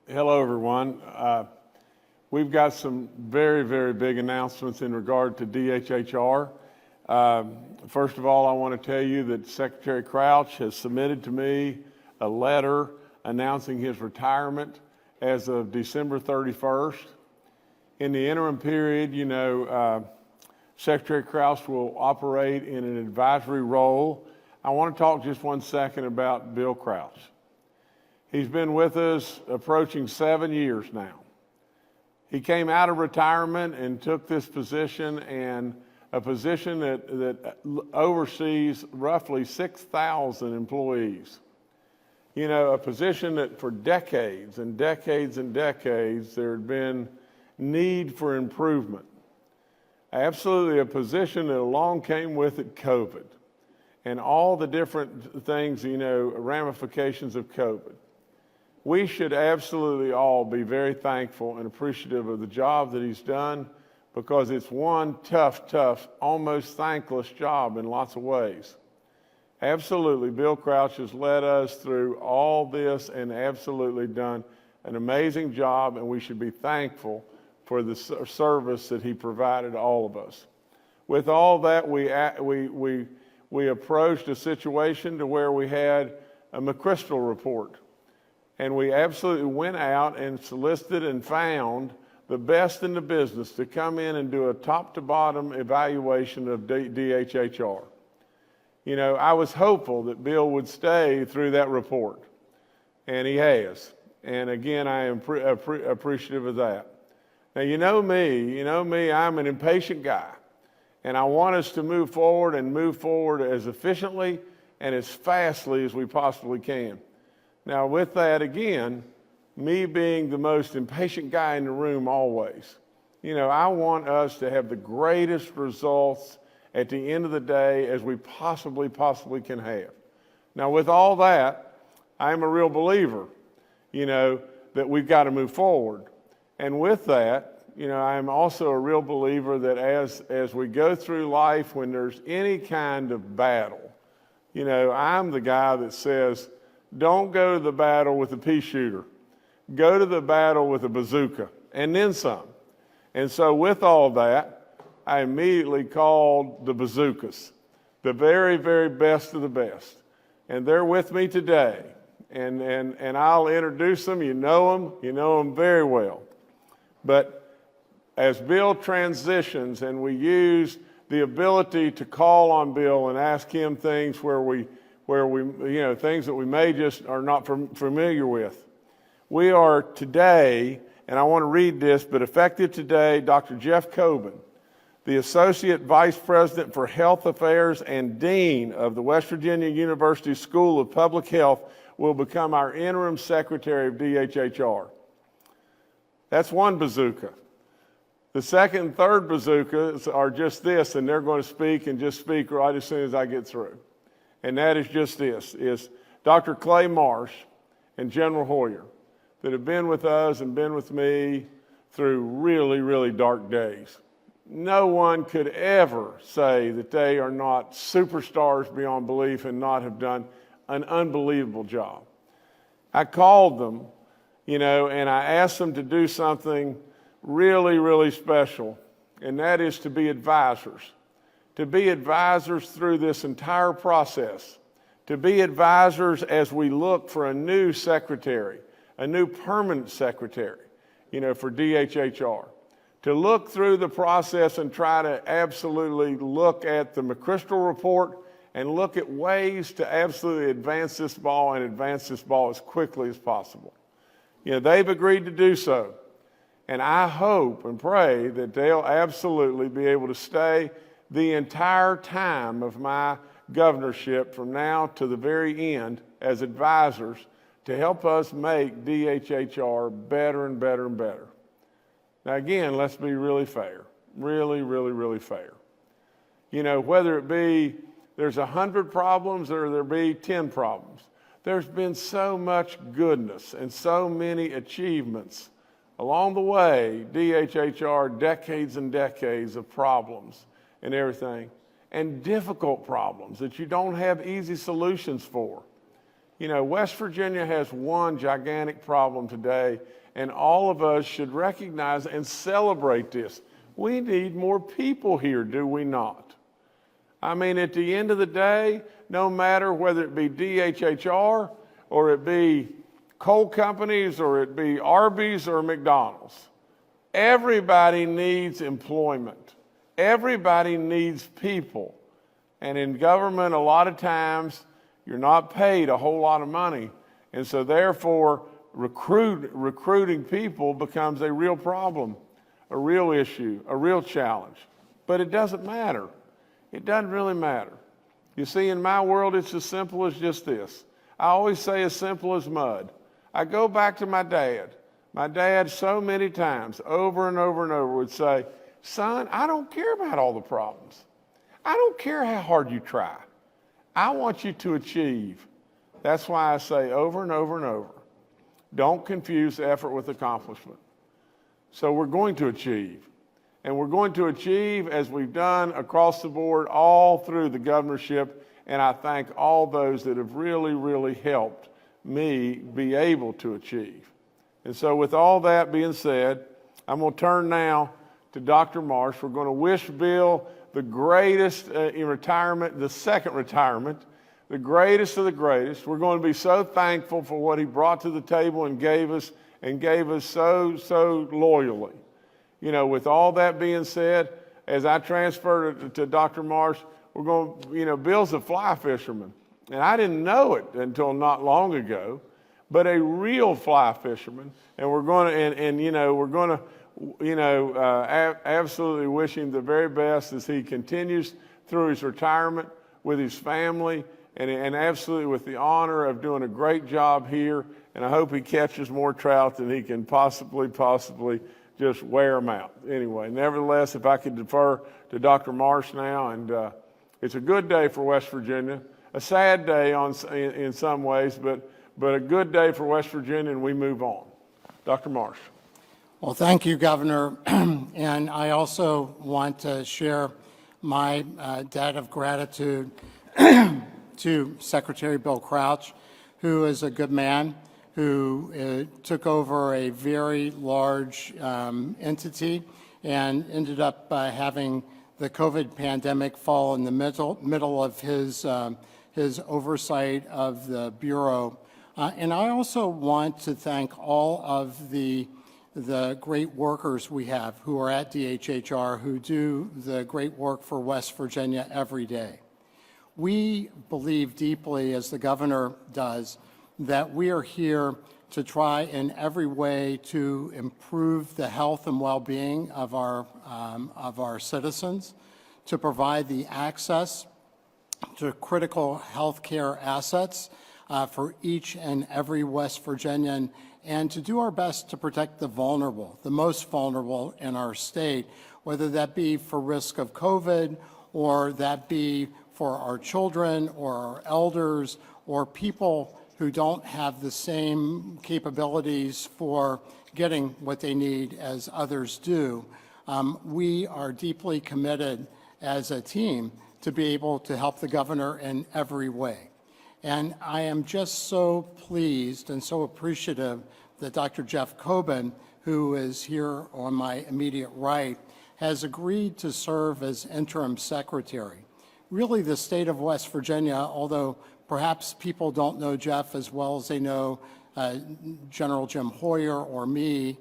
Hello, everyone. We've got some very, very big announcements in regard to DHHR. First of all, I want to tell you that Secretary Crouch has submitted to me a letter announcing his retirement as of December 31st. In the interim period, Secretary Crouch will operate in an advisory role. I want to talk just 1 second about Bill Crouch. He's been with us approaching 7 years now. He came out of retirement and took this position, and a position that oversees roughly 6,000 employees. You know, a position that for decades and decades and decades there had been need for improvement. Absolutely a position that along came with it COVID and all the different things, ramifications of COVID. We should absolutely all be very thankful and appreciative of the job that he's done, because it's one tough, almost thankless job in lots of ways. Absolutely, Bill Crouch has led us through all this and absolutely done an amazing job, and we should be thankful for the service that he provided all of us. With all that, we approached a situation to where we had a McChrystal report. And we absolutely went out and solicited and found the best in the business to come in and do a top-to-bottom evaluation of DHHR. You know, I was hopeful that Bill would stay through that report, and he has. And again, I am appreciative of that. Now, you know me, I'm an impatient guy, and I want us to move forward as efficiently and as fastly as we possibly can. Now, with that, again, me being the most impatient guy in the room always, I want us to have the greatest results at the end of the day as we possibly can have. Now, with all that, I'm a real believer, that we've got to move forward. And with that, I'm also a real believer that as we go through life, when there's any kind of battle, I'm the guy that says, don't go to the battle with a pea shooter. Go to the battle with a bazooka, and then some. And so with all that, I immediately called the bazookas, the very, very best of the best. And they're with me today. And I'll introduce them. You know them very well. But as Bill transitions and we use the ability to call on Bill and ask him things where we things that we may just are not familiar with. We are today, and I want to read this, but effective today, Dr. Jeff Coben, the Associate Vice President for Health Affairs and Dean of the West Virginia University School of Public Health, will become our interim secretary of DHHR. That's one bazooka. The second and third bazookas are just this, and they're going to speak right as soon as I get through. And that is just this, is Dr. Clay Marsh and General Hoyer that have been with us and been with me through really, really dark days. No one could ever say that they are not superstars beyond belief and not have done an unbelievable job. I called them, and I asked them to do something really, really special, and that is to be advisors. To be advisors through this entire process, to be advisors as we look for a new secretary, a new permanent secretary, for DHHR. To look through the process and try to absolutely look at the McChrystal report and look at ways to absolutely advance this ball as quickly as possible. They've agreed to do so. And I hope and pray that they'll absolutely be able to stay the entire time of my governorship from now to the very end as advisors to help us make DHHR better and better and better. Now again, let's be really fair, really, really, really fair. Whether it be there's 100 problems or there be 10 problems, there's been so much goodness and so many achievements along the way. DHHR, decades and decades of problems and everything, and difficult problems that you don't have easy solutions for. You know, West Virginia has one gigantic problem today, and all of us should recognize and celebrate this. We need more people here, do we not? I mean, at the end of the day, no matter whether it be DHHR or it be coal companies or it be Arby's or McDonald's, everybody needs employment. Everybody needs people. And in government, a lot of times, you're not paid a whole lot of money. And so therefore, recruiting people becomes a real problem, a real issue, a real challenge. But it doesn't matter. It doesn't really matter. You see, in my world, it's as simple as just this. I always say as simple as mud. I go back to my dad. My dad so many times, over and over and over, would say, son, I don't care about all the problems. I don't care how hard you try. I want you to achieve. That's why I say over and over and over, don't confuse effort with accomplishment. So we're going to achieve. And we're going to achieve as we've done across the board all through the governorship. And I thank all those that have really, really helped me be able to achieve. And so with all that being said, I'm going to turn now to Dr. Marsh. We're going to wish Bill the greatest in retirement, the second retirement, the greatest of the greatest. We're going to be so thankful for what he brought to the table and gave us so loyally. You know, with all that being said, as I transfer to Dr. Marsh, we're going to, you know, Bill's a fly fisherman. And I didn't know it until not long ago, but a real fly fisherman. And we're going to, absolutely wish him the very best as he continues through his retirement with his family and absolutely with the honor of doing a great job here. And I hope he catches more trout than he can possibly just wear them out. Anyway, nevertheless, if I could defer to Dr. Marsh now, and it's a good day for West Virginia, a sad day in some ways, but a good day for West Virginia, and we move on. Dr. Marsh. Well, thank you, Governor. And I also want to share my debt of gratitude to Secretary Bill Crouch, who is a good man, who took over a very large entity and ended up having the COVID pandemic fall in the middle of his oversight of the Bureau. And I also want to thank all of the great workers we have who are at DHHR, who do the great work for West Virginia every day. We believe deeply, as the governor does, that we are here to try in every way to improve the health and well-being of our citizens, to provide the access to critical health care assets for each and every West Virginian, and to do our best to protect the vulnerable, the most vulnerable in our state, whether that be for risk of COVID or that be for our children or our elders or people who don't have the same capabilities for getting what they need as others do. We are deeply committed as a team to be able to help the governor in every way. And I am just so pleased and so appreciative that Dr. Jeff Coben, who is here on my immediate right, has agreed to serve as interim secretary. Really, the state of West Virginia, although perhaps people don't know Jeff as well as they know General Jim Hoyer or me,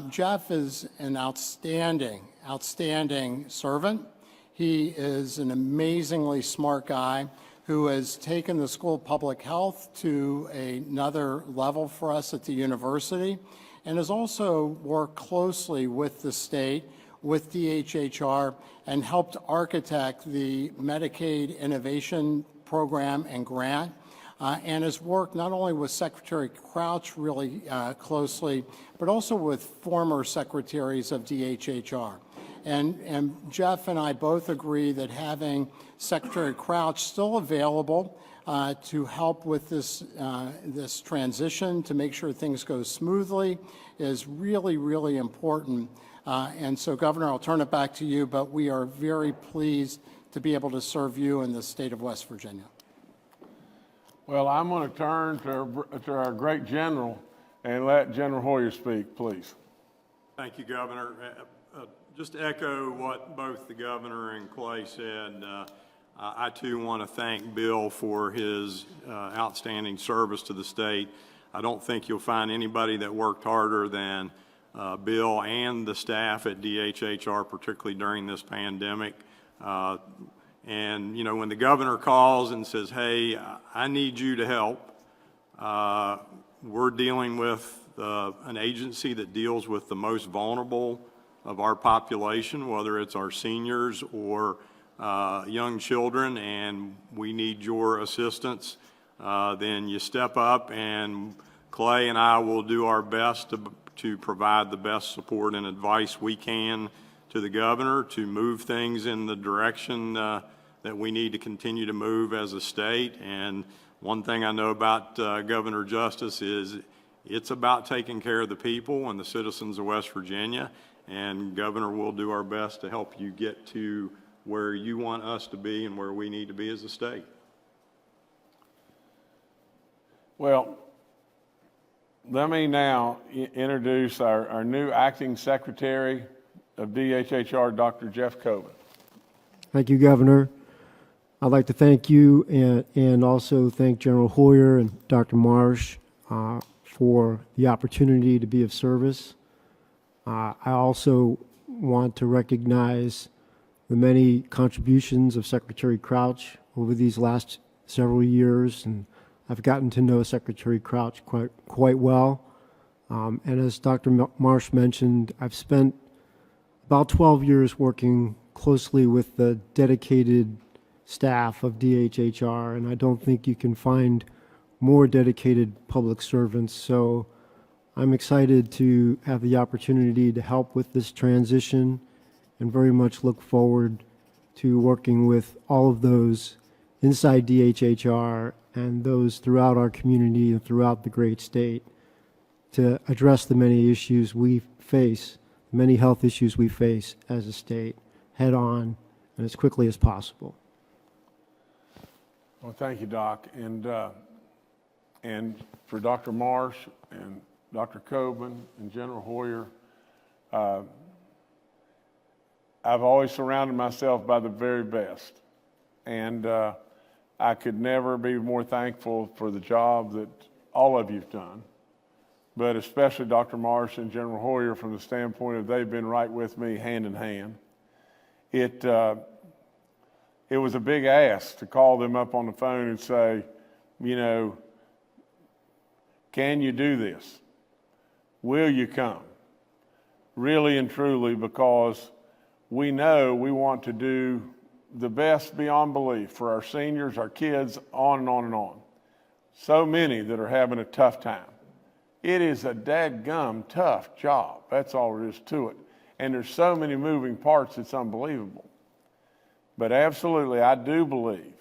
Jeff is an outstanding servant. He is an amazingly smart guy who has taken the School of Public Health to another level for us at the university, and has also worked closely with the state, with DHHR, and helped architect the Medicaid Innovation Program and Grant, and has worked not only with Secretary Crouch really closely, but also with former secretaries of DHHR. And Jeff and I both agree that having Secretary Crouch still available to help with this transition, to make sure things go smoothly, is really, really important. And so, Governor, I'll turn it back to you, but we are very pleased to be able to serve you in the state of West Virginia. Well, I'm going to turn to our great general and let General Hoyer speak, please. Thank you, Governor. Just to echo what both the Governor and Clay said, I too want to thank Bill for his outstanding service to the state. I don't think you'll find anybody that worked harder than Bill and the staff at DHHR, particularly during this pandemic. And, you know, when the Governor calls and says, hey, I need you to help, we're dealing with an agency that deals with the most vulnerable of our population, whether it's our seniors or young children, and we need your assistance, then you step up, and Clay and I will do our best to provide the best support and advice we can to the Governor to move things in the direction that we need to continue to move as a state. And one thing I know about Governor Justice is it's about taking care of the people and the citizens of West Virginia, and Governor, we'll do our best to help you get to where you want us to be and where we need to be as a state. Well, let me now introduce our new acting secretary of DHHR, Dr. Jeff Coben. Thank you, Governor. I'd like to thank you and also thank General Hoyer and Dr. Marsh for the opportunity to be of service. I also want to recognize the many contributions of Secretary Crouch over these last several years, and I've gotten to know Secretary Crouch quite well. And as Dr. Marsh mentioned, I've spent about 12 years working closely with the dedicated staff of DHHR, and I don't think you can find more dedicated public servants. So I'm excited to have the opportunity to help with this transition and very much look forward to working with all of those inside DHHR and those throughout our community and throughout the great state to address the many issues we face, many health issues we face as a state, head on and as quickly as possible. Well, thank you, Doc. And for Dr. Marsh and Dr. Coben and General Hoyer, I've always surrounded myself by the very best. And I could never be more thankful for the job that all of you've done, but especially Dr. Marsh and General Hoyer from the standpoint of they've been right with me hand in hand. It was a big ask to call them up on the phone and say, you know, can you do this? Will you come? Really and truly, because we know we want to do the best beyond belief for our seniors, our kids, on and on and on. So many that are having a tough time. It is a dadgum tough job. That's all there is to it. And there's so many moving parts, it's unbelievable. But absolutely, I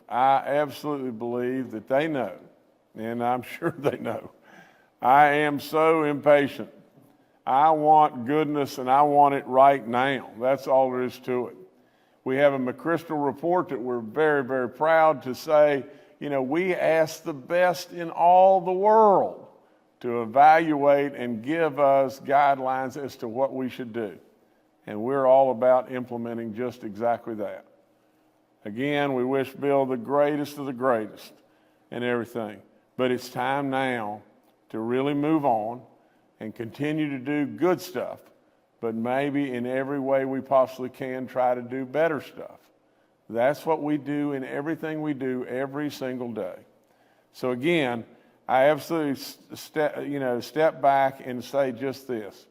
absolutely believe that they know, and I'm sure they know. I am so impatient. I want goodness, and I want it right now. That's all there is to it. We have a McChrystal report that we're very, very proud to say, you know, we asked the best in all the world to evaluate and give us guidelines as to what we should do. And we're all about implementing just exactly that. Again, we wish Bill the greatest of the greatest and everything. But it's time now to really move on and continue to do good stuff, but maybe in every way we possibly can try to do better stuff. That's what we do in everything we do every single day. So again, I absolutely step back and say just this.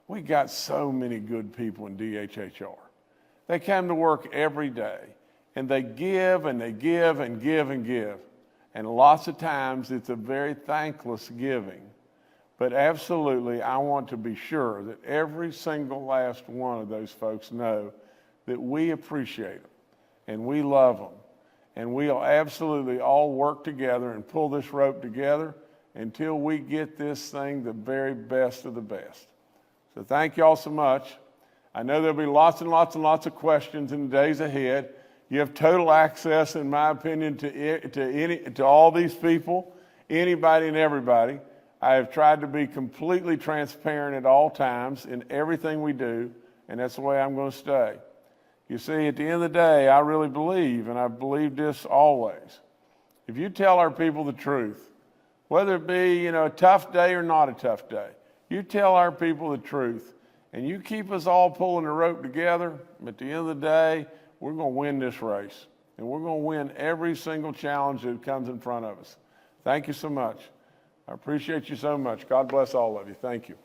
We got so many good people in DHHR. They come to work every day, and they give and they give and give and give. And lots of times it's a very thankless giving. But absolutely, I want to be sure that every single last one of those folks know that we appreciate them and we love them. And we'll absolutely all work together and pull this rope together until we get this thing the very best of the best. So thank you all so much. I know there'll be lots and lots and lots of questions in the days ahead. You have total access, in my opinion, to all these people, anybody and everybody. I have tried to be completely transparent at all times in everything we do, and that's the way I'm going to stay. You see, at the end of the day, I really believe, and I've believed this always, if you tell our people the truth, whether it be, a tough day or not a tough day, you tell our people the truth, and you keep us all pulling the rope together, at the end of the day, we're going to win this race, and we're going to win every single challenge that comes in front of us. Thank you so much. I appreciate you so much. God bless all of you. Thank you.